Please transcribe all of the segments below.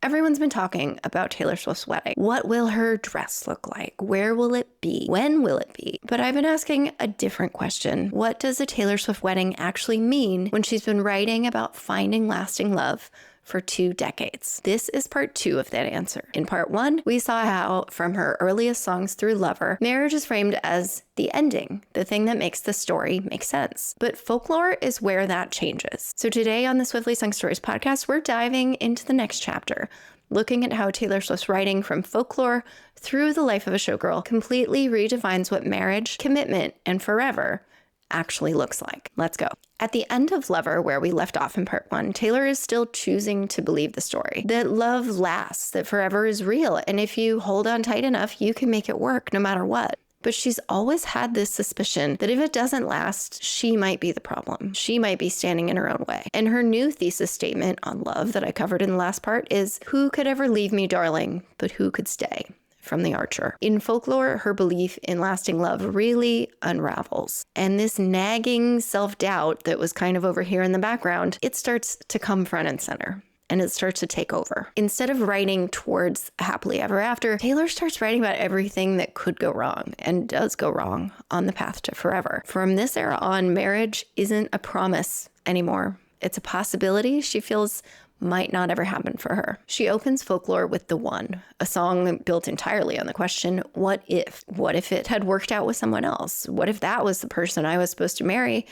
Everyone's been talking about Taylor Swift's wedding. What will her dress look like? Where will it be? When will it be? But I've been asking a different question. What does a Taylor Swift wedding actually mean when she's been writing about finding lasting love for 2 decades? This is part 2 of that answer. In part 1, we saw how, from her earliest songs through Lover, marriage is framed as the ending, the thing that makes the story make sense. But Folklore is where that changes. So today on the Swiftly Sung Stories podcast, we're diving into the next chapter, looking at how Taylor Swift's writing from Folklore through the life of a showgirl completely redefines what marriage, commitment, and forever actually looks like. Let's go. At the end of Lover, where we left off in part 1, Taylor is still choosing to believe the story, that love lasts, that forever is real, and if you hold on tight enough, you can make it work no matter what. But she's always had this suspicion that if it doesn't last, she might be the problem. She might be standing in her own way. And her new thesis statement on love that I covered in the last part is, "Who could ever leave me, darling, but who could stay?" From The Archer. In Folklore, her belief in lasting love really unravels. And this nagging self-doubt that was kind of over here in the background, it starts to come front and center. And it starts to take over. Instead of writing towards happily ever after, Taylor starts writing about everything that could go wrong and does go wrong on the path to forever. From this era on, marriage isn't a promise anymore. It's a possibility she feels might not ever happen for her. She opens Folklore with The One, a song built entirely on the question, what if? What if it had worked out with someone else? What if that was the person I was supposed to marry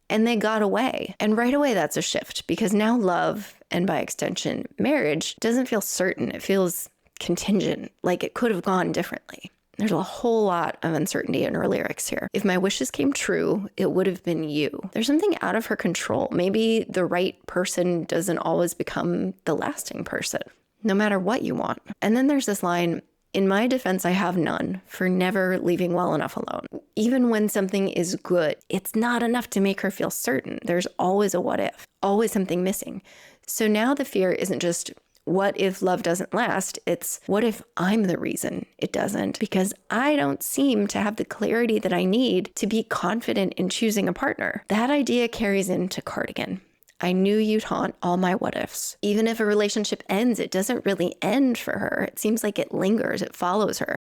and they got away? And right away, that's a shift, because now love, and by extension, marriage, doesn't feel certain. It feels contingent, like it could have gone differently. There's a whole lot of uncertainty in her lyrics here. If my wishes came true, it would have been you. There's something out of her control. Maybe the right person doesn't always become the lasting person, no matter what you want. And then there's this line, "In my defense, I have none for never leaving well enough alone." Even when something is good, it's not enough to make her feel certain. There's always a what if, always something missing. So now the fear isn't just, what if love doesn't last? It's, what if I'm the reason it doesn't? Because I don't seem to have the clarity that I need to be confident in choosing a partner. That idea carries into Cardigan. I knew you'd haunt all my what ifs. Even if a relationship ends, it doesn't really end for her. It seems like it lingers, it follows her.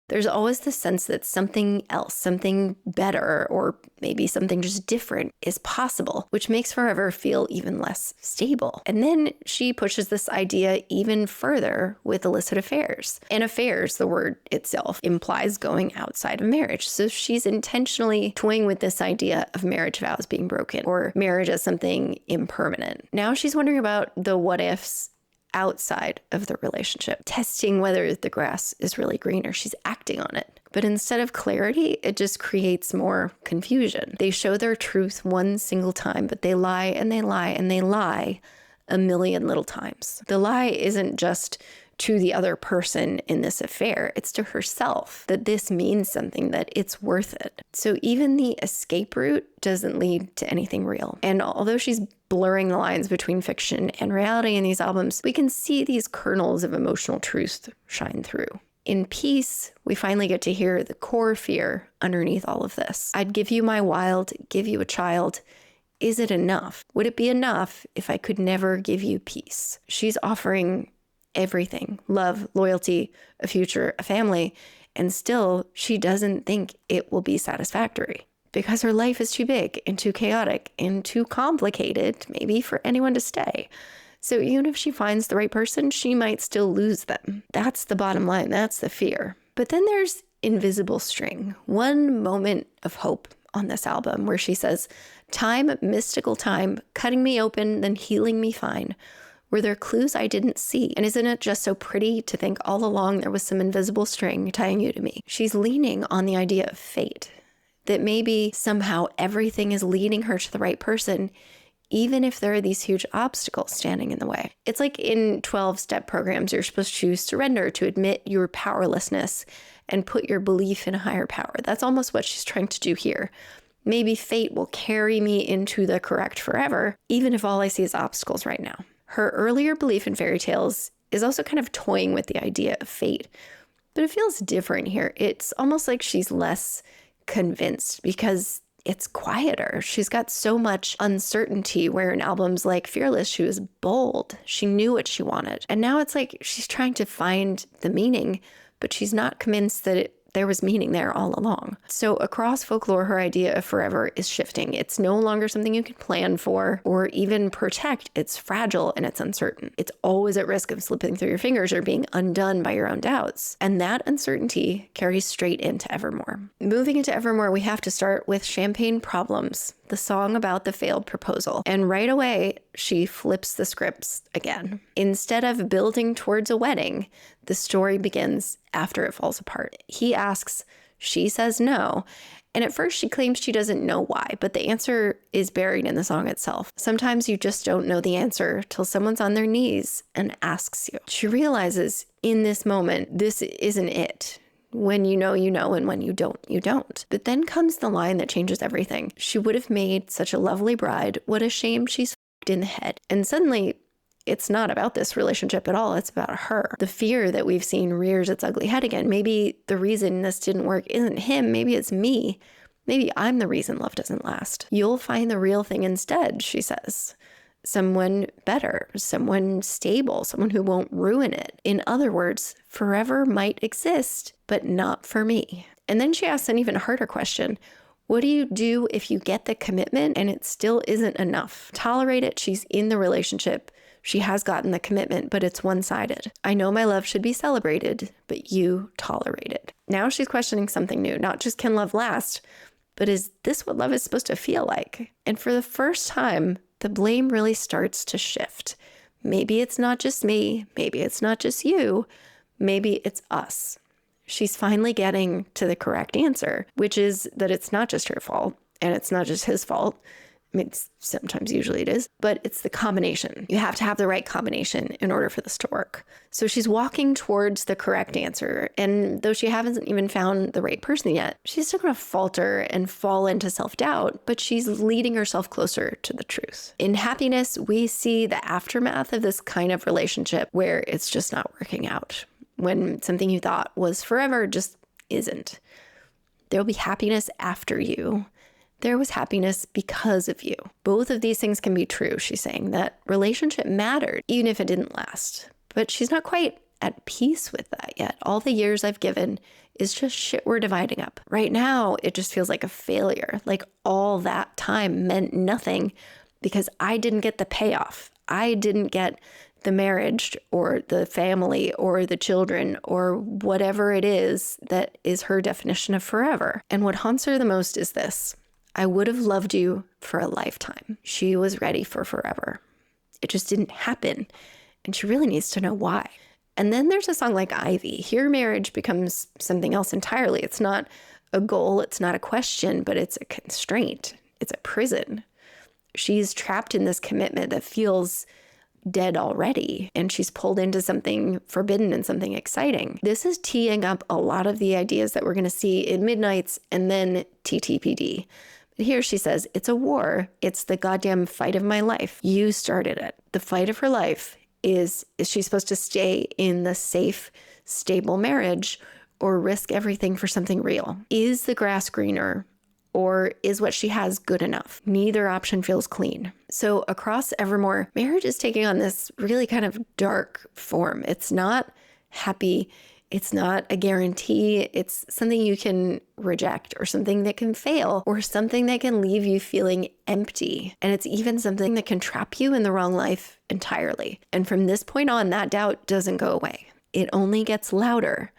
There's always the sense that something else, something better, or maybe something just different is possible, which makes forever feel even less stable. And then she pushes this idea even further with illicit affairs. And affairs, the word itself, implies going outside of marriage. So she's intentionally toying with this idea of marriage vows being broken, or marriage as something impermanent. Now she's wondering about the what ifs outside of the relationship, testing whether the grass is really greener. She's acting on it. But instead of clarity, it just creates more confusion. They show their truth one single time, but they lie and they lie and they lie a million little times. The lie isn't just to the other person in this affair, it's to herself that this means something, that it's worth it. So even the escape route doesn't lead to anything real. And although she's blurring the lines between fiction and reality in these albums, we can see these kernels of emotional truth shine through. In Peace, we finally get to hear the core fear underneath all of this. I'd give you my wild, give you a child. Is it enough? Would it be enough if I could never give you peace? She's offering everything, love, loyalty, a future, a family, and still she doesn't think it will be satisfactory because her life is too big and too chaotic and too complicated, maybe for anyone to stay. So even if she finds the right person, she might still lose them. That's the bottom line. That's the fear. But then there's Invisible String, one moment of hope on this album where she says, "Time, mystical time, cutting me open, then healing me fine. Were there clues I didn't see? And isn't it just so pretty to think all along there was some invisible string tying you to me?" She's leaning on the idea of fate, that maybe somehow everything is leading her to the right person, even if there are these huge obstacles standing in the way. It's like in 12-step programs, you're supposed to surrender, to admit your powerlessness and put your belief in a higher power. That's almost what she's trying to do here. Maybe fate will carry me into the correct forever, even if all I see is obstacles right now. Her earlier belief in fairy tales is also kind of toying with the idea of fate, but it feels different here. It's almost like she's less convinced because it's quieter. She's got so much uncertainty, where in albums like Fearless, she was bold. She knew what she wanted. And now it's like she's trying to find the meaning, but she's not convinced that there was meaning there all along. So across Folklore, her idea of forever is shifting. It's no longer something you can plan for or even protect. It's fragile and it's uncertain. It's always at risk of slipping through your fingers or being undone by your own doubts. And that uncertainty carries straight into Evermore. Moving into Evermore, we have to start with Champagne Problems, the song about the failed proposal. And right away, she flips the scripts again. Instead of building towards a wedding, the story begins after it falls apart. He asks, she says no. And at first she claims she doesn't know why, but the answer is buried in the song itself. Sometimes you just don't know the answer till someone's on their knees and asks you. She realizes in this moment, this isn't it. When you know, and when you don't, you don't. But then comes the line that changes everything. She would have made such a lovely bride. What a shame she's f***ed in the head. And suddenly, it's not about this relationship at all. It's about her. The fear that we've seen rears its ugly head again. Maybe the reason this didn't work isn't him. Maybe it's me. Maybe I'm the reason love doesn't last. You'll find the real thing instead, she says. Someone better, someone stable, someone who won't ruin it. In other words, forever might exist, but not for me. And then she asks an even harder question. What do you do if you get the commitment and it still isn't enough? Tolerate it. She's in the relationship. She has gotten the commitment, but it's one-sided. I know my love should be celebrated, but you tolerate it. Now she's questioning something new. Not just can love last, but is this what love is supposed to feel like? And for the first time, the blame really starts to shift. Maybe it's not just me. Maybe it's not just you. Maybe it's us. She's finally getting to the correct answer, which is that it's not just her fault and it's not just his fault. I mean, sometimes usually it is, but it's the combination. You have to have the right combination in order for this to work. So she's walking towards the correct answer. And though she hasn't even found the right person yet, she's still going to falter and fall into self-doubt, but she's leading herself closer to the truth. In Happiness, we see the aftermath of this kind of relationship where it's just not working out. When something you thought was forever just isn't. There'll be happiness after you. There was happiness because of you. Both of these things can be true, she's saying. That relationship mattered, even if it didn't last. But she's not quite at peace with that yet. All the years I've given is just shit we're dividing up. Right now, it just feels like a failure. Like all that time meant nothing because I didn't get the payoff. I didn't get the marriage or the family or the children or whatever it is that is her definition of forever. And what haunts her the most is this. I would have loved you for a lifetime. She was ready for forever. It just didn't happen. And she really needs to know why. And then there's a song like Ivy. Here marriage becomes something else entirely. It's not a goal. It's not a question, but it's a constraint. It's a prison. She's trapped in this commitment that feels dead already, and she's pulled into something forbidden and something exciting. This is teeing up a lot of the ideas that we're going to see in Midnights and then TTPD. But here she says, it's a war. It's the goddamn fight of my life. You started it. The fight of her life is she supposed to stay in the safe, stable marriage or risk everything for something real? Is the grass greener? Or is what she has good enough? Neither option feels clean. So across Evermore, marriage is taking on this really kind of dark form. It's not happy. It's not a guarantee. It's something you can reject or something that can fail or something that can leave you feeling empty. And it's even something that can trap you in the wrong life entirely. And from this point on, that doubt doesn't go away. It only gets louder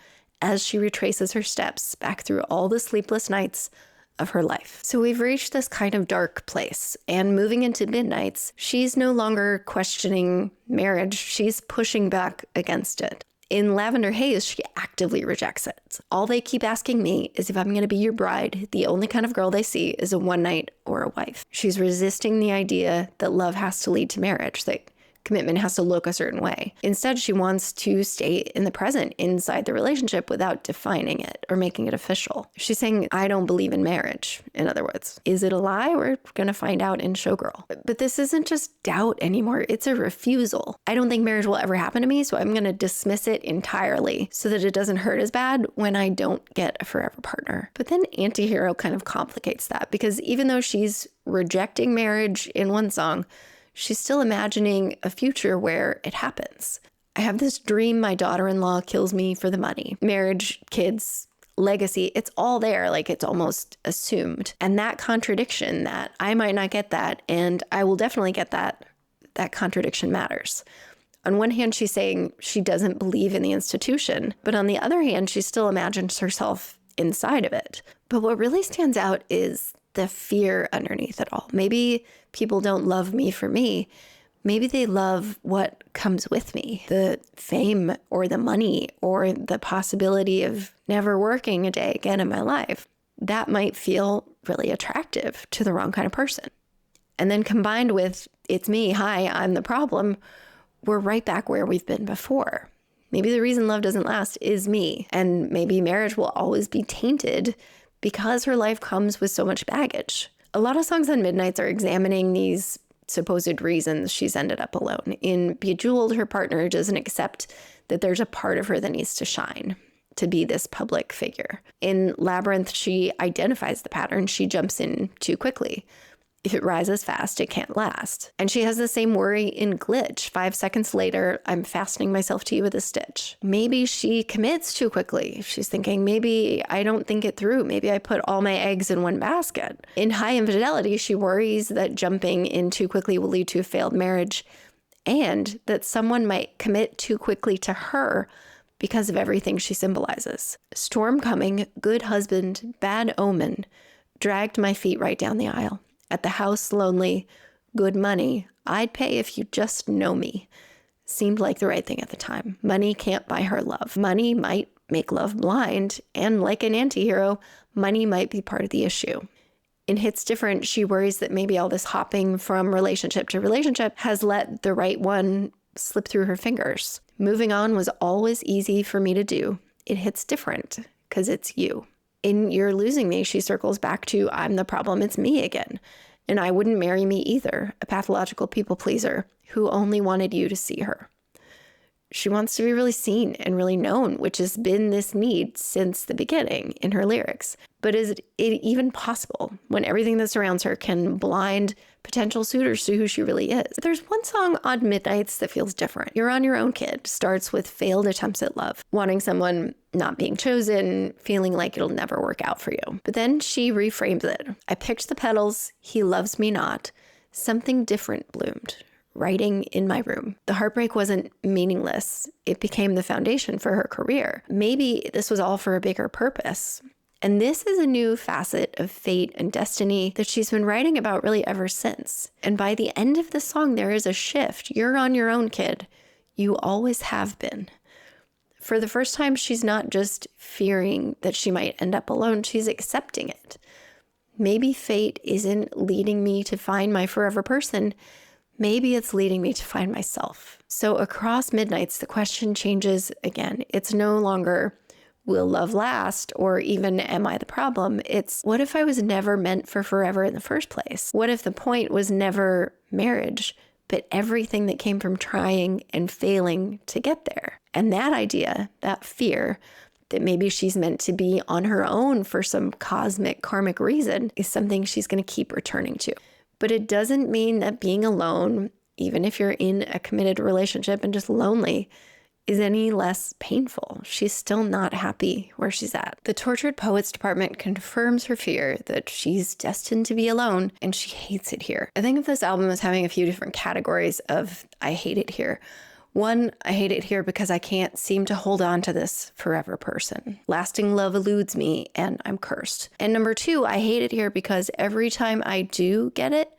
as she retraces her steps back through all the sleepless nights of her life. So we've reached this kind of dark place, and moving into Midnights, she's no longer questioning marriage. She's pushing back against it. In Lavender Haze, she actively rejects it. All they keep asking me is if I'm going to be your bride. The only kind of girl they see is a one night or a wife. She's resisting the idea that love has to lead to marriage, that commitment has to look a certain way. Instead, she wants to stay in the present inside the relationship without defining it or making it official. She's saying, I don't believe in marriage, in other words. Is it a lie? We're going to find out in Showgirl. But this isn't just doubt anymore. It's a refusal. I don't think marriage will ever happen to me, so I'm going to dismiss it entirely so that it doesn't hurt as bad when I don't get a forever partner. But then Antihero kind of complicates that, because even though she's rejecting marriage in one song, she's still imagining a future where it happens. I have this dream my daughter-in-law kills me for the money. Marriage, kids, legacy, it's all there, like it's almost assumed. And that contradiction, that I might not get that and I will definitely get that contradiction matters. On one hand, she's saying she doesn't believe in the institution, but on the other hand, she still imagines herself inside of it. But what really stands out is the fear underneath it all. Maybe people don't love me for me. Maybe they love what comes with me, the fame or the money or the possibility of never working a day again in my life. That might feel really attractive to the wrong kind of person. And then combined with, it's me, hi, I'm the problem, we're right back where we've been before. Maybe the reason love doesn't last is me. And maybe marriage will always be tainted because her life comes with so much baggage. A lot of songs on Midnights are examining these supposed reasons she's ended up alone. In Bejeweled, her partner doesn't accept that there's a part of her that needs to shine, to be this public figure. In Labyrinth, she identifies the pattern. She jumps in too quickly. If it rises fast, it can't last. And she has the same worry in Glitch. 5 seconds later, I'm fastening myself to you with a stitch. Maybe she commits too quickly. She's thinking, maybe I don't think it through. Maybe I put all my eggs in one basket. In High Infidelity, she worries that jumping in too quickly will lead to a failed marriage and that someone might commit too quickly to her because of everything she symbolizes. Storm coming, good husband, bad omen, dragged my feet right down the aisle. At the house, lonely, good money, I'd pay if you just know me. Seemed like the right thing at the time. Money can't buy her love. Money might make love blind, and like an antihero, money might be part of the issue. In Hits Different, she worries that maybe all this hopping from relationship to relationship has let the right one slip through her fingers. Moving on was always easy for me to do. It hits different, because it's you. In You're Losing Me, she circles back to, I'm the problem, it's me again. And I wouldn't marry me either, a pathological people pleaser who only wanted you to see her. She wants to be really seen and really known, which has been this need since the beginning in her lyrics. But is it even possible when everything that surrounds her can blind potential suitors to who she really is? There's one song on Midnights that feels different. You're on Your Own, Kid starts with failed attempts at love, wanting someone, not being chosen, feeling like it'll never work out for you. But then she reframes it. I picked the petals, he loves me not. Something different bloomed. Writing in my room. The heartbreak wasn't meaningless. It became the foundation for her career. Maybe this was all for a bigger purpose. And this is a new facet of fate and destiny that she's been writing about really ever since. And by the end of the song, there is a shift. You're on your own, kid. You always have been. For the first time, she's not just fearing that she might end up alone, she's accepting it. Maybe fate isn't leading me to find my forever person. Maybe it's leading me to find myself. So across Midnights, the question changes again. It's no longer, will love last? Or even, am I the problem? It's, what if I was never meant for forever in the first place? What if the point was never marriage, but everything that came from trying and failing to get there? And that idea, that fear, that maybe she's meant to be on her own for some cosmic, karmic reason, is something she's going to keep returning to. But it doesn't mean that being alone, even if you're in a committed relationship and just lonely, is any less painful. She's still not happy where she's at. The Tortured Poets Department confirms her fear that she's destined to be alone, and she hates it here. I think of this album as having a few different categories of I hate it here. One, I hate it here because I can't seem to hold on to this forever person. Lasting love eludes me and I'm cursed. And number two, I hate it here because every time I do get it,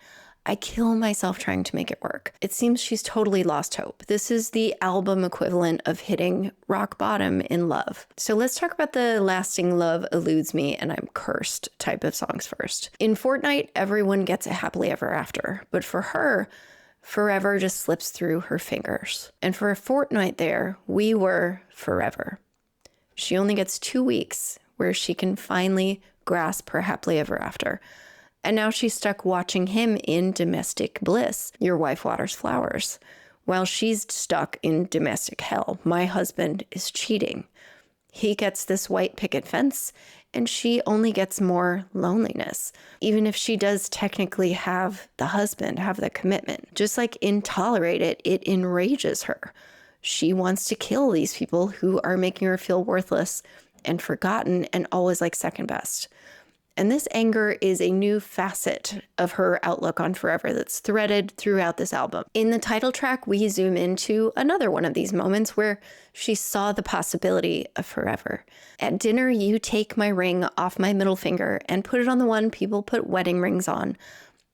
I kill myself trying to make it work. It seems she's totally lost hope. This is the album equivalent of hitting rock bottom in love. So let's talk about the lasting love eludes me and I'm cursed type of songs first. In Fortnite, everyone gets a happily ever after. But for her, Forever just slips through her fingers. And for a fortnight there, we were forever. She only gets 2 weeks where she can finally grasp her happily ever after. And now she's stuck watching him in domestic bliss. Your wife waters flowers. While she's stuck in domestic hell. My husband is cheating. He gets this white picket fence, and she only gets more loneliness. Even if she does technically have the husband, have the commitment. Just like in Tolerate It, it enrages her. She wants to kill these people who are making her feel worthless and forgotten and always like second best. And this anger is a new facet of her outlook on forever that's threaded throughout this album. In the title track, we zoom into another one of these moments where she saw the possibility of forever. At dinner, you take my ring off my middle finger and put it on the one people put wedding rings on.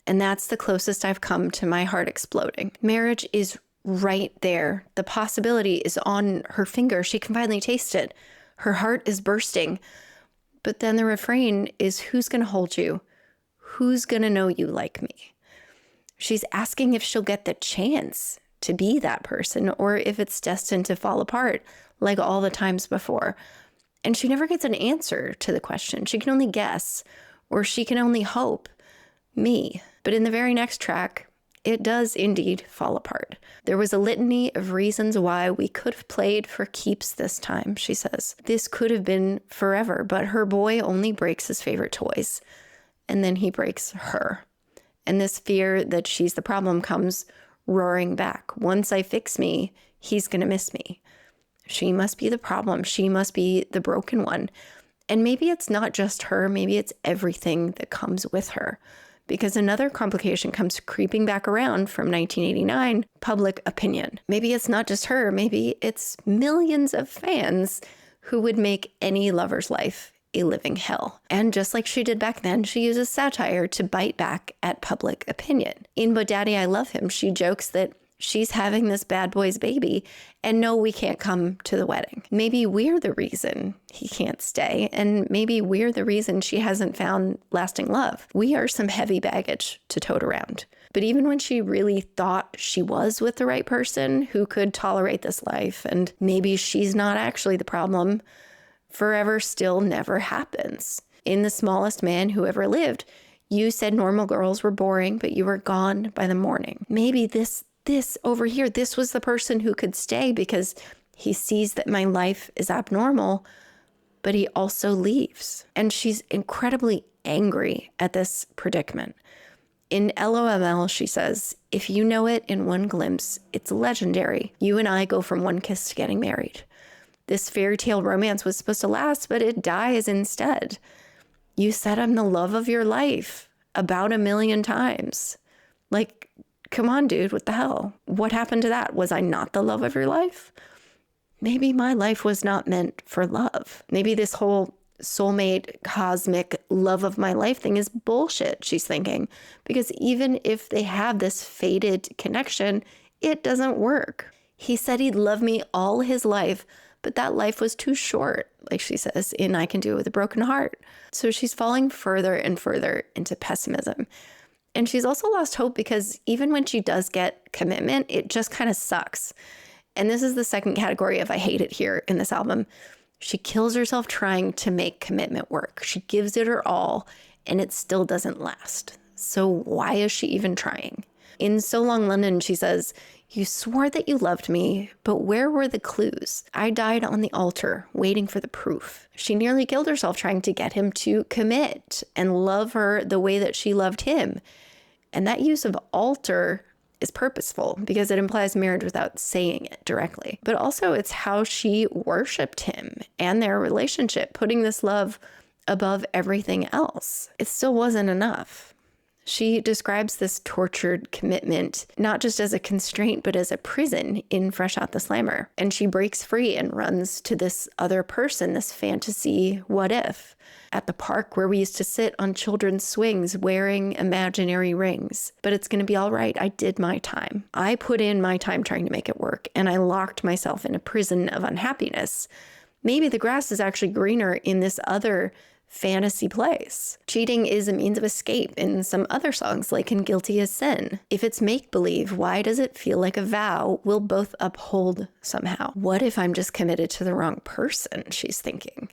And that's the closest I've come to my heart exploding. Marriage is right there. The possibility is on her finger. She can finally taste it. Her heart is bursting. But then the refrain is, who's going to hold you? Who's going to know you like me? She's asking if she'll get the chance to be that person or if it's destined to fall apart like all the times before. And she never gets an answer to the question. She can only guess, or she can only hope. Me. But in the very next track, it does indeed fall apart. There was a litany of reasons why we could have played for keeps this time, she says. This could have been forever, but her boy only breaks his favorite toys. And then he breaks her. And this fear that she's the problem comes roaring back. Once I fix me, he's going to miss me. She must be the problem. She must be the broken one. And maybe it's not just her. Maybe it's everything that comes with her. Because another complication comes creeping back around from 1989, public opinion. Maybe it's not just her, maybe it's millions of fans who would make any lover's life a living hell. And just like she did back then, she uses satire to bite back at public opinion. In But Daddy, I Love Him, she jokes that she's having this bad boy's baby, and no, we can't come to the wedding. Maybe we're the reason he can't stay, and maybe we're the reason she hasn't found lasting love. We are some heavy baggage to tote around. But even when she really thought she was with the right person who could tolerate this life, and maybe she's not actually the problem, forever still never happens. In The Smallest Man Who Ever Lived, you said normal girls were boring, but you were gone by the morning. Maybe this over here, this was the person who could stay because he sees that my life is abnormal, but he also leaves. And she's incredibly angry at this predicament. In LOML, she says, if you know it in one glimpse, it's legendary. You and I go from one kiss to getting married. This fairy tale romance was supposed to last, but it dies instead. You said I'm the love of your life about 1 million times. Like, come on, dude, what the hell? What happened to that? Was I not the love of your life? Maybe my life was not meant for love. Maybe this whole soulmate, cosmic love of my life thing is bullshit, she's thinking. Because even if they have this fated connection, it doesn't work. He said he'd love me all his life, but that life was too short, like she says, in I Can Do It With a Broken Heart. So she's falling further and further into pessimism. And she's also lost hope because even when she does get commitment, it just kind of sucks. And this is the second category of I hate it here in this album. She kills herself trying to make commitment work. She gives it her all, and it still doesn't last. So why is she even trying? In So Long London, she says, you swore that you loved me, but where were the clues? I died on the altar, waiting for the proof. She nearly killed herself trying to get him to commit and love her the way that she loved him. And that use of altar is purposeful because it implies marriage without saying it directly. But also it's how she worshipped him and their relationship, putting this love above everything else. It still wasn't enough. She describes this tortured commitment not just as a constraint, but as a prison in Fresh Out the Slammer. And she breaks free and runs to this other person, this fantasy what if, at the park where we used to sit on children's swings wearing imaginary rings. But it's going to be all right. I did my time. I put in my time trying to make it work, and I locked myself in a prison of unhappiness. Maybe the grass is actually greener in this other fantasy place. Cheating is a means of escape in some other songs, like in Guilty as Sin. If it's make-believe, why does it feel like a vow we'll both uphold somehow? What if I'm just committed to the wrong person, she's thinking.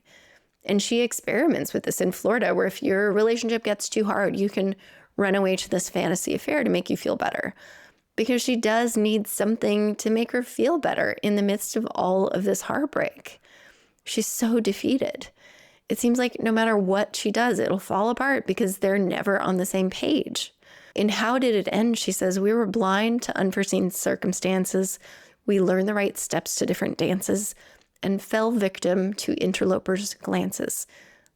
And she experiments with this in Florida, where if your relationship gets too hard, you can run away to this fantasy affair to make you feel better. Because she does need something to make her feel better in the midst of all of this heartbreak. She's so defeated. It seems like no matter what she does, it'll fall apart because they're never on the same page. In How Did It End, she says, we were blind to unforeseen circumstances. We learned the right steps to different dances and fell victim to interlopers' glances.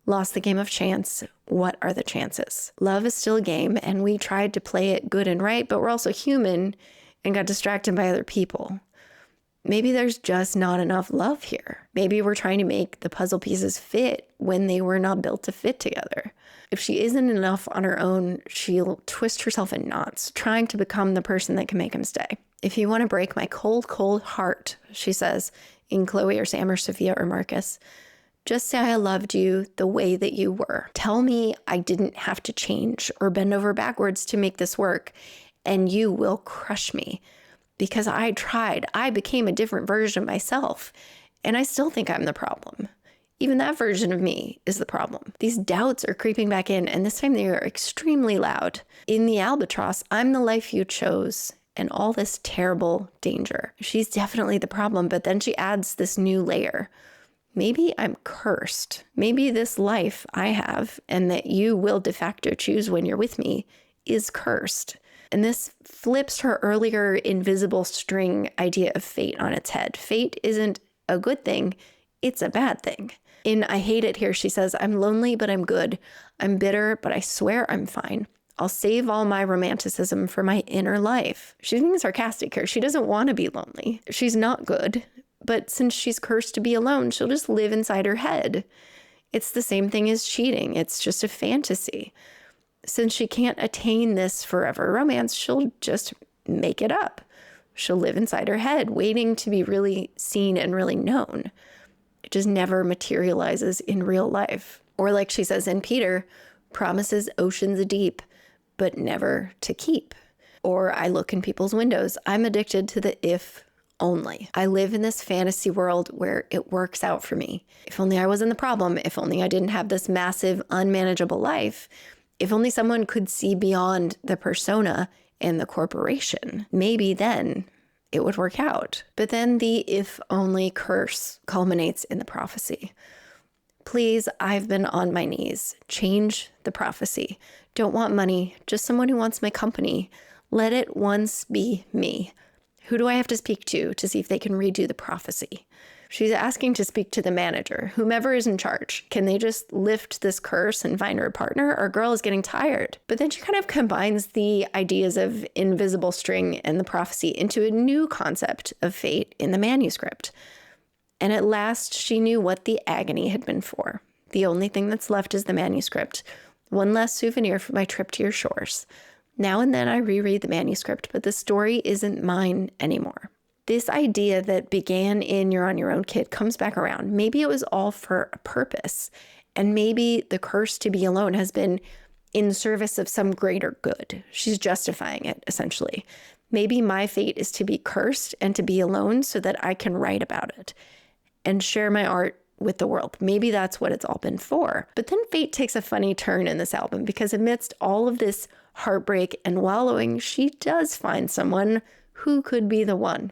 Lost the game of chance. What are the chances? Love is still a game, and we tried to play it good and right, but we're also human and got distracted by other people. Maybe there's just not enough love here. Maybe we're trying to make the puzzle pieces fit when they were not built to fit together. If she isn't enough on her own, she'll twist herself in knots, trying to become the person that can make him stay. If you want to break my cold, cold heart, she says, in Chloe or Sam or Sophia or Marcus, just say I loved you the way that you were. Tell me I didn't have to change or bend over backwards to make this work, and you will crush me. Because I tried. I became a different version of myself, and I still think I'm the problem. Even that version of me is the problem. These doubts are creeping back in, and this time they are extremely loud. In the Albatross, I'm the life you chose, and all this terrible danger. She's definitely the problem, but then she adds this new layer. Maybe I'm cursed. Maybe this life I have, and that you will de facto choose when you're with me, is cursed. And this flips her earlier invisible string idea of fate on its head. Fate isn't a good thing, it's a bad thing. In I Hate It Here, she says, I'm lonely, but I'm good. I'm bitter, but I swear I'm fine. I'll save all my romanticism for my inner life. She's being sarcastic here. She doesn't want to be lonely. She's not good. But since she's cursed to be alone, she'll just live inside her head. It's the same thing as cheating. It's just a fantasy. Since she can't attain this forever romance, she'll just make it up. She'll live inside her head, waiting to be really seen and really known. It just never materializes in real life. Or like she says in Peter, promises oceans deep, but never to keep. Or I look in people's windows. I'm addicted to the if only. I live in this fantasy world where it works out for me. If only I wasn't the problem. If only I didn't have this massive, unmanageable life. If only someone could see beyond the persona and the corporation, maybe then it would work out. But then the if only curse culminates in the prophecy. Please, I've been on my knees. Change the prophecy. Don't want money, just someone who wants my company. Let it once be me. Who do I have to speak to see if they can redo the prophecy? She's asking to speak to the manager, whomever is in charge. Can they just lift this curse and find her a partner? Our girl is getting tired. But then she kind of combines the ideas of invisible string and the prophecy into a new concept of fate in the manuscript. And at last, she knew what the agony had been for. The only thing that's left is the manuscript. One last souvenir for my trip to your shores. Now and then I reread the manuscript, but the story isn't mine anymore. This idea that began in You're on Your Own, Kid comes back around. Maybe it was all for a purpose. And maybe the curse to be alone has been in service of some greater good. She's justifying it, essentially. Maybe my fate is to be cursed and to be alone so that I can write about it and share my art with the world. Maybe that's what it's all been for. But then fate takes a funny turn in this album because amidst all of this heartbreak and wallowing, she does find someone who could be the one.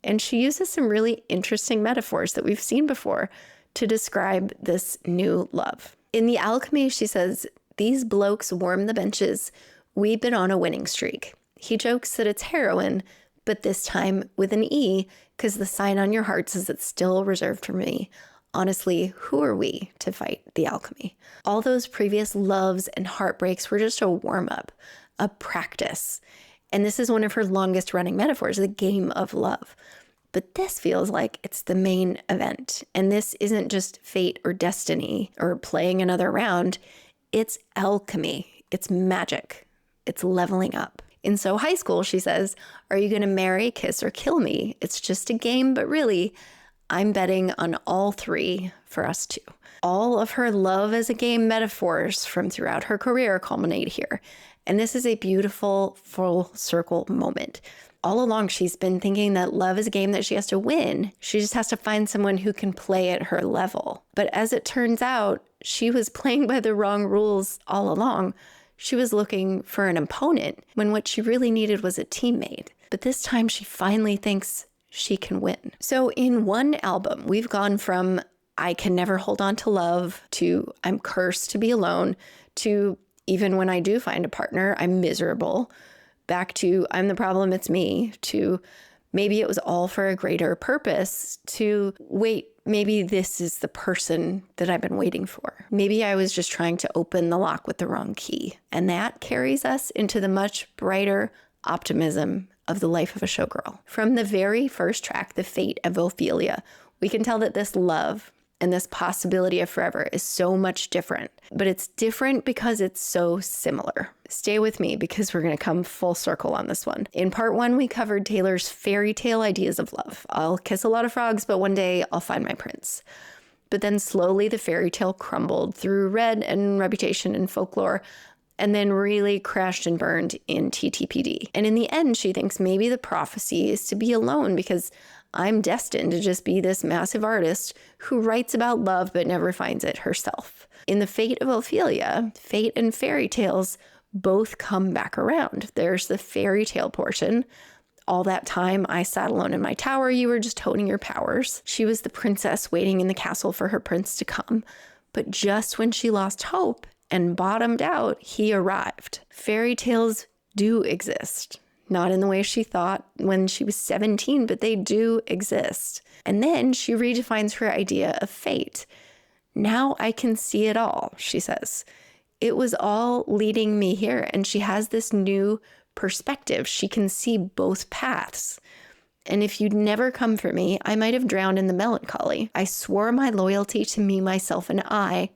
And she uses some really interesting metaphors that we've seen before to describe this new love. In The Alchemy, she says, these blokes warm the benches. We've been on a winning streak. He jokes that it's heroin, but this time with an E, because the sign on your heart says it's still reserved for me. Honestly, who are we to fight the alchemy? All those previous loves and heartbreaks were just a warm-up, a practice. And this is one of her longest running metaphors, the game of love. But this feels like it's the main event. And this isn't just fate or destiny or playing another round. It's alchemy. It's magic. It's leveling up. In So High School, she says, are you going to marry, kiss, or kill me? It's just a game, but really, I'm betting on all three for us too. All of her love as a game metaphors from throughout her career culminate here. And this is a beautiful full circle moment. All along, she's been thinking that love is a game that she has to win. She just has to find someone who can play at her level. But as it turns out, she was playing by the wrong rules all along. She was looking for an opponent when what she really needed was a teammate. But this time she finally thinks she can win. So in one album, we've gone from I can never hold on to love to I'm cursed to be alone to even when I do find a partner, I'm miserable, back to I'm the problem, it's me, to maybe it was all for a greater purpose, to wait, maybe this is the person that I've been waiting for. Maybe I was just trying to open the lock with the wrong key. And that carries us into the much brighter optimism of the life of a showgirl. From the very first track, The Fate of Ophelia, we can tell that this love and this possibility of forever is so much different, but it's different because it's so similar. Stay with me because we're going to come full circle on this one. In part one, we covered Taylor's fairy tale ideas of love. I'll kiss a lot of frogs, but one day I'll find my prince. But then slowly the fairy tale crumbled through Red and Reputation and Folklore, and then really crashed and burned in TTPD. And in the end, she thinks maybe the prophecy is to be alone because I'm destined to just be this massive artist who writes about love but never finds it herself. In The Fate of Ophelia, fate and fairy tales both come back around. There's the fairy tale portion. All that time I sat alone in my tower, you were just honing your powers. She was the princess waiting in the castle for her prince to come. But just when she lost hope and bottomed out, he arrived. Fairy tales do exist. Not in the way she thought when she was 17, but they do exist. And then she redefines her idea of fate. Now I can see it all, she says. It was all leading me here. And she has this new perspective. She can see both paths. And if you'd never come for me, I might have drowned in the melancholy. I swore my loyalty to me, myself, and I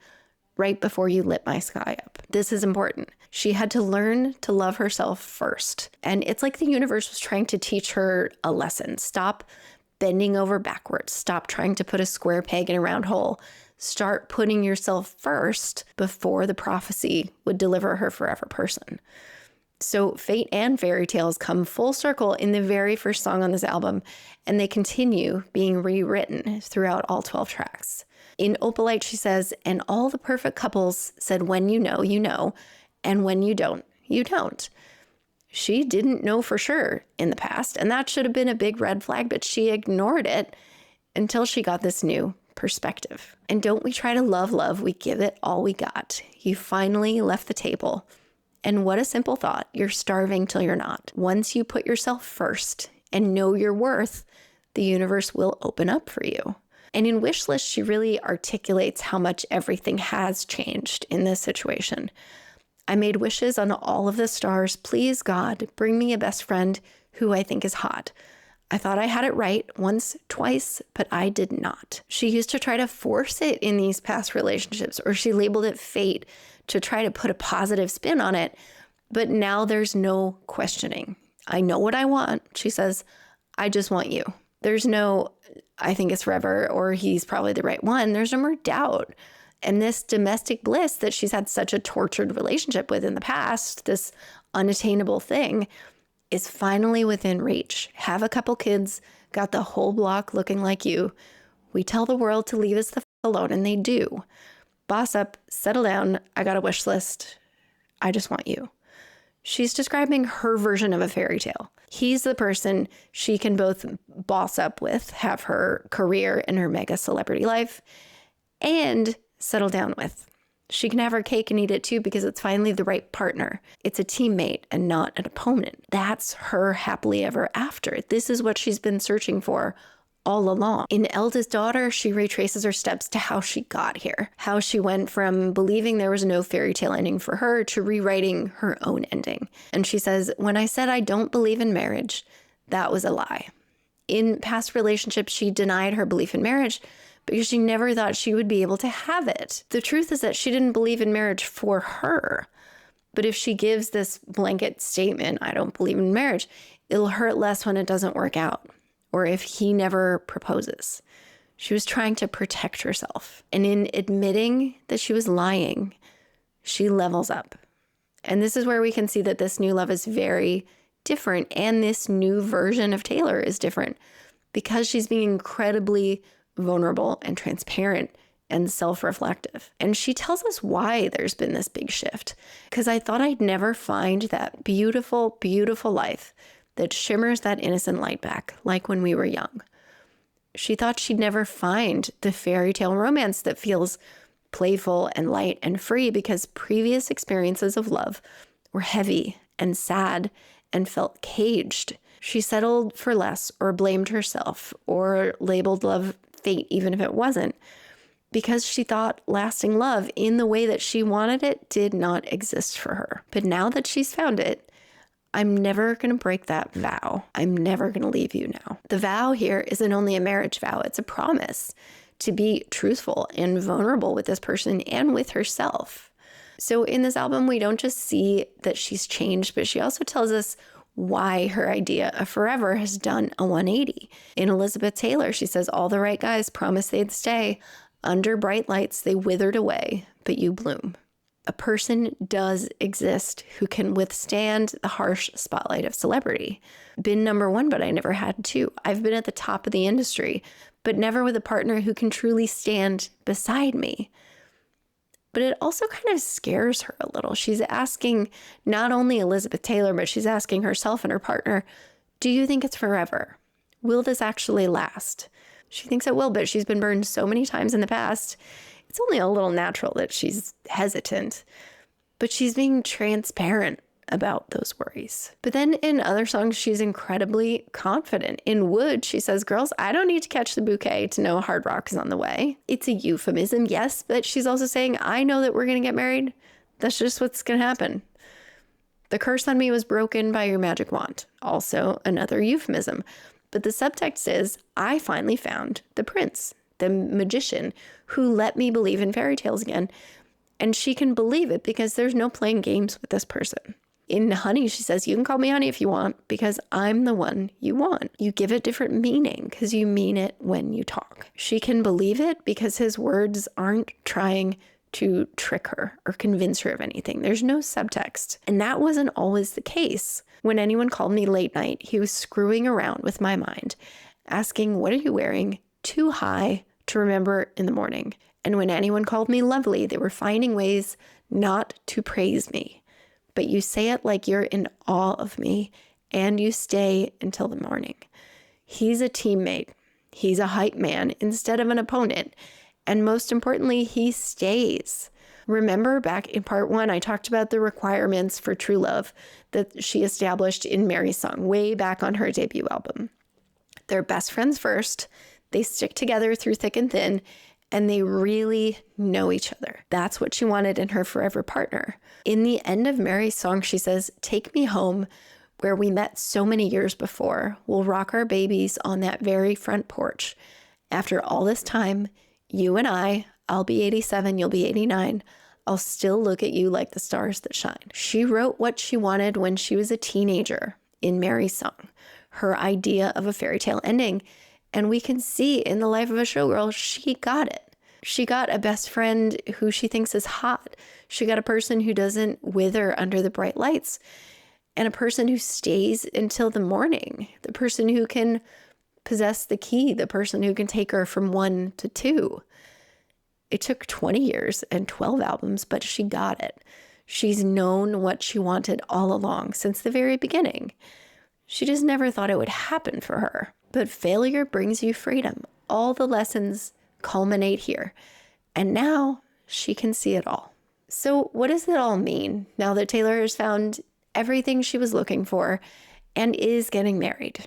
right before you lit my sky up. This is important. She had to learn to love herself first. And it's like the universe was trying to teach her a lesson. Stop bending over backwards. Stop trying to put a square peg in a round hole. Start putting yourself first before the prophecy would deliver her forever person. So fate and fairy tales come full circle in the very first song on this album, and they continue being rewritten throughout all 12 tracks. In Opalite, she says, and all the perfect couples said, when you know, and when you don't, you don't. She didn't know for sure in the past, and that should have been a big red flag, but she ignored it until she got this new perspective. And don't we try to love, we give it all we got. You finally left the table. And what a simple thought. You're starving till you're not. Once you put yourself first and know your worth, the universe will open up for you. And in Wishlist, she really articulates how much everything has changed in this situation. I made wishes on all of the stars. Please, God, bring me a best friend who I think is hot. I thought I had it right once, twice, but I did not. She used to try to force it in these past relationships, or she labeled it fate to try to put a positive spin on it. But now there's no questioning. I know what I want. She says, I just want you. There's no, I think it's forever, or he's probably the right one. There's no more doubt. And this domestic bliss that she's had such a tortured relationship with in the past, this unattainable thing, is finally within reach. Have a couple kids, got the whole block looking like you. We tell the world to leave us the alone, and they do. Boss up, settle down, I got a wish list. I just want you. She's describing her version of a fairy tale. He's the person she can both boss up with, have her career and her mega celebrity life, and settle down with. She can have her cake and eat it too because it's finally the right partner. It's a teammate and not an opponent. That's her happily ever after. This is what she's been searching for all along. In Eldest Daughter, she retraces her steps to how she got here, how she went from believing there was no fairy tale ending for her to rewriting her own ending. And she says, when I said I don't believe in marriage, that was a lie. In past relationships, she denied her belief in marriage because she never thought she would be able to have it. The truth is that she didn't believe in marriage for her. But if she gives this blanket statement, I don't believe in marriage, it'll hurt less when it doesn't work out, or if he never proposes. She was trying to protect herself. And in admitting that she was lying, she levels up. And this is where we can see that this new love is very different. And this new version of Taylor is different because she's being incredibly vulnerable and transparent and self-reflective. And she tells us why there's been this big shift. Because I thought I'd never find that beautiful, beautiful life that shimmers that innocent light back, like when we were young. She thought she'd never find the fairy tale romance that feels playful and light and free because previous experiences of love were heavy and sad and felt caged. She settled for less or blamed herself or labeled love fate even if it wasn't, because she thought lasting love in the way that she wanted it did not exist for her. But now that she's found it, I'm never going to break that vow. I'm never going to leave you now. The vow here isn't only a marriage vow, it's a promise to be truthful and vulnerable with this person and with herself. So in this album, we don't just see that she's changed, but she also tells us why her idea of forever has done a 180. In Elizabeth Taylor, she says, all the right guys promised they'd stay. Under bright lights, they withered away, but you bloom. A person does exist who can withstand the harsh spotlight of celebrity. Been number one, but I never had two. I've been at the top of the industry, but never with a partner who can truly stand beside me. But it also kind of scares her a little. She's asking not only Elizabeth Taylor, but she's asking herself and her partner, do you think it's forever? Will this actually last? She thinks it will, but she's been burned so many times in the past. It's only a little natural that she's hesitant, but she's being transparent about those worries. But then in other songs, she's incredibly confident. In Wood, she says, girls, I don't need to catch the bouquet to know hard rock is on the way. It's a euphemism, yes, but she's also saying, I know that we're going to get married. That's just what's going to happen. The curse on me was broken by your magic wand. Also another euphemism. But the subtext is, I finally found the prince, the magician, who let me believe in fairy tales again. And she can believe it because there's no playing games with this person. In Honey, she says, you can call me honey if you want because I'm the one you want. You give it different meaning because you mean it when you talk. She can believe it because his words aren't trying to trick her or convince her of anything. There's no subtext. And that wasn't always the case. When anyone called me late night, he was screwing around with my mind, asking, what are you wearing? Too high to remember in the morning. And when anyone called me lovely, they were finding ways not to praise me. But you say it like you're in awe of me, and you stay until the morning. He's a teammate. He's a hype man instead of an opponent. And most importantly, he stays. Remember back in part 1, I talked about the requirements for true love that she established in Mary's Song way back on her debut album. They're best friends first. They stick together through thick and thin, and they really know each other. That's what she wanted in her forever partner. In the end of Mary's Song, she says, take me home where we met so many years before. We'll rock our babies on that very front porch. After all this time, you and I'll be 87, you'll be 89. I'll still look at you like the stars that shine. She wrote what she wanted when she was a teenager in Mary's Song, her idea of a fairy tale ending. And we can see in the life of a showgirl, she got it. She got a best friend who she thinks is hot. She got a person who doesn't wither under the bright lights, and a person who stays until the morning, the person who can possess the key, the person who can take her from 1 to 2. It took 20 years and 12 albums, but she got it. She's known what she wanted all along since the very beginning. She just never thought it would happen for her. But failure brings you freedom. All the lessons culminate here. And now she can see it all. So what does it all mean now that Taylor has found everything she was looking for and is getting married?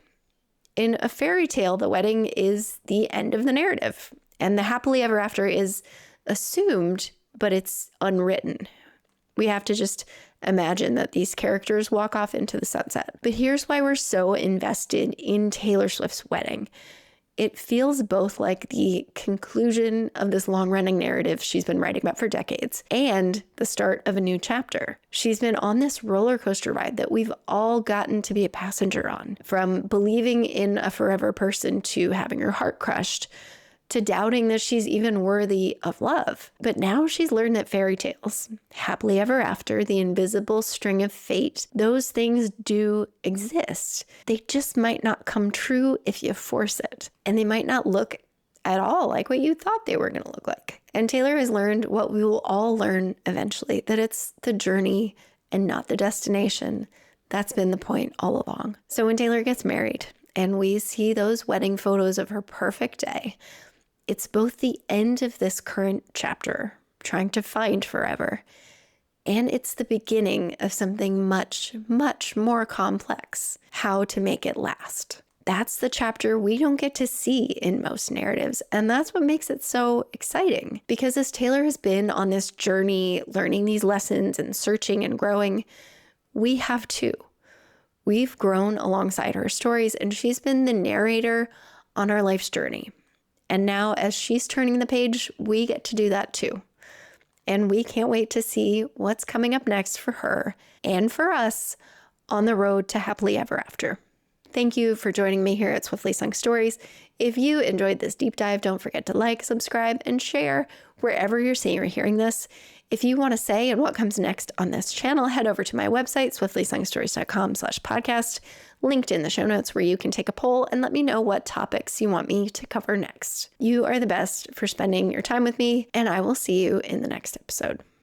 In a fairy tale, the wedding is the end of the narrative, and the happily ever after is assumed, but it's unwritten. We have to just imagine that these characters walk off into the sunset. But here's why we're so invested in Taylor Swift's wedding. It feels both like the conclusion of this long-running narrative she's been writing about for decades and the start of a new chapter. She's been on this roller coaster ride that we've all gotten to be a passenger on, from believing in a forever person to having her heart crushed, to doubting that she's even worthy of love. But now she's learned that fairy tales, happily ever after, the invisible string of fate, those things do exist. They just might not come true if you force it. And they might not look at all like what you thought they were going to look like. And Taylor has learned what we will all learn eventually, that it's the journey and not the destination. That's been the point all along. So when Taylor gets married and we see those wedding photos of her perfect day, it's both the end of this current chapter, trying to find forever, and it's the beginning of something much, much more complex, how to make it last. That's the chapter we don't get to see in most narratives, and that's what makes it so exciting. Because as Taylor has been on this journey, learning these lessons and searching and growing, we have too. We've grown alongside her stories, and she's been the narrator on our life's journey. And now as she's turning the page, we get to do that too. And we can't wait to see what's coming up next for her and for us on the road to happily ever after. Thank you for joining me here at Swiftly Sung Stories. If you enjoyed this deep dive, don't forget to like, subscribe, and share wherever you're seeing or hearing this. If you want to say and what comes next on this channel, head over to my website, swiftlySungStories.com/podcast, linked in the show notes, where you can take a poll and let me know what topics you want me to cover next. You are the best for spending your time with me, and I will see you in the next episode.